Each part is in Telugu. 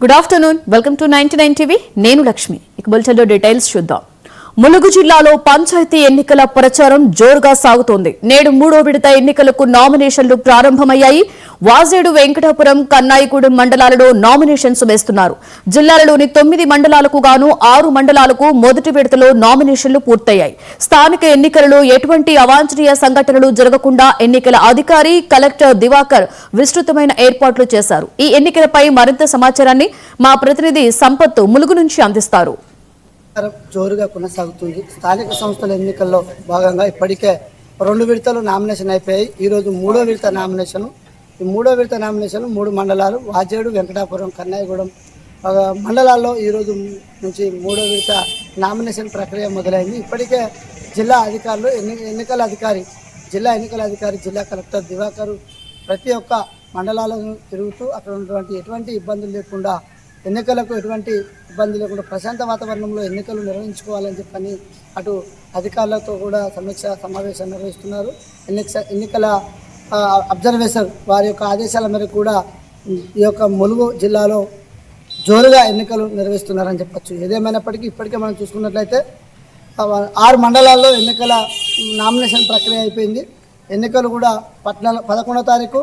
Good afternoon, welcome to 99 TV. నేను లక్ష్మి. ఇక బులెటిన్లో డీటెయిల్స్ చూద్దాం. ములుగు జిల్లాలో పంచాయతీ ఎన్నికల ప్రచారం జోరుగా సాగుతోంది. నేడు మూడో విడత ఎన్నికలకు నామినేషన్లు ప్రారంభమయ్యాయి. వాజేడు, వెంకటాపురం, కన్నాయిగూడెం మండలాలలో నామినేషన్స్ వేస్తున్నారు. జిల్లాలోని 9 మండలాలకు గాను 6 మండలాలకు మొదటి విడతలో నామినేషన్లు పూర్తయ్యాయి. స్థానిక ఎన్నికలలో ఎటువంటి అవాంఛనీయ సంఘటనలు జరగకుండా ఎన్నికల అధికారి కలెక్టర్ దివాకర్ విస్తృతమైన ఏర్పాట్లు చేశారు. ఈ ఎన్నికలపై మరింత సమాచారాన్ని మా ప్రతినిధి సంపత్ ములుగు నుంచి అందిస్తారు. జోరుగా కొనసాగుతుంది. స్థానిక సంస్థల ఎన్నికల్లో భాగంగా ఇప్పటికే 2 విడతలు నామినేషన్ అయిపోయాయి. ఈరోజు మూడో విడత నామినేషన్. ఈ మూడో విడత నామినేషన్ 3 మండలాలు వాజేడు, వెంకటాపురం, కన్నాయిగూడెం మండలాల్లో ఈరోజు నుంచి మూడో విడత నామినేషన్ ప్రక్రియ మొదలైంది. ఇప్పటికే జిల్లా అధికారులు ఎన్నికల అధికారి జిల్లా కలెక్టర్ దివాకర్ ప్రతి ఒక్క మండలాలను తిరుగుతూ అక్కడ ఉన్నటువంటి ఎటువంటి ఇబ్బందులు లేకుండా ఎన్నికలకు ఎటువంటి ఇబ్బంది లేకుండా ప్రశాంత వాతావరణంలో ఎన్నికలు నిర్వహించుకోవాలని చెప్పని అటు అధికారులతో కూడా సమీక్ష సమావేశం నిర్వహిస్తున్నారు. ఎన్నికల అబ్జర్వేషన్ వారి యొక్క ఆదేశాల మేరకు కూడా ఈ యొక్క ములుగు జిల్లాలో జోరుగా ఎన్నికలు నిర్వహిస్తున్నారని చెప్పచ్చు. ఏదేమైనప్పటికీ ఇప్పటికే మనం చూసుకున్నట్లయితే 6 మండలాల్లో ఎన్నికల నామినేషన్ ప్రక్రియ అయిపోయింది. ఎన్నికలు కూడా 11వ తారీఖు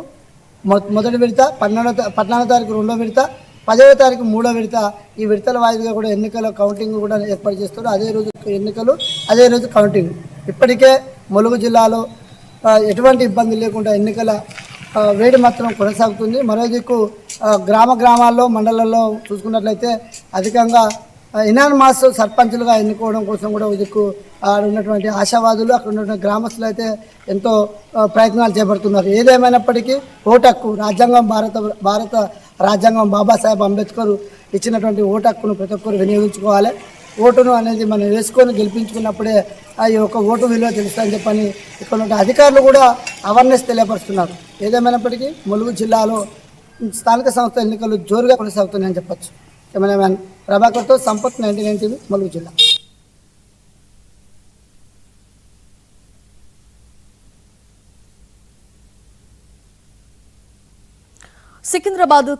మొదటి విడత, 14వ తారీఖు రెండో విడత, 10వ తారీఖు మూడో విడత. ఈ విడతల వాయిదాగా కూడా ఎన్నికల కౌంటింగ్ కూడా ఏర్పాటు చేస్తారు. అదే రోజు ఎన్నికలు, అదే రోజు కౌంటింగ్. ఇప్పటికే ములుగు జిల్లాలో ఎటువంటి ఇబ్బంది లేకుండా ఎన్నికల వేడి మాత్రం కొనసాగుతుంది. మరో దిక్కు గ్రామాల్లో మండలాల్లో చూసుకున్నట్లయితే అధికంగా ఇనానిమస్ సర్పంచులుగా ఎన్నుకోవడం కోసం కూడా దిక్కు ఉన్నటువంటి ఆశావాదులు, అక్కడ ఉన్నటువంటి గ్రామస్తులు అయితే ఎంతో ప్రయత్నాలు చేపడుతున్నారు. ఏదేమైనప్పటికీ ఓటు హక్కు రాజ్యాంగం భారత రాజ్యాంగం బాబాసాహెబ్ అంబేద్కర్ ఇచ్చినటువంటి ఓటు హక్కును ప్రతి ఒక్కరు వినియోగించుకోవాలి. ఓటును అనేది మనం వేసుకొని గెలిపించుకున్నప్పుడే ఈ యొక్క ఓటు విలువ తెలుస్తుందని చెప్పని ఇక్కడ ఉన్న అధికారులు కూడా అవేర్నెస్ తెలియపరుస్తున్నారు. ఏదేమైనప్పటికీ ములుగు జిల్లాలో స్థానిక సంస్థ ఎన్నికలు జోరుగా కొనసాగుతున్నాయని చెప్పచ్చు. కెమెరామ్యాన్ ప్రభాకర్తో సంపత్, 99 టీవీ, ములుగు జిల్లా. సికింద్రాబాద్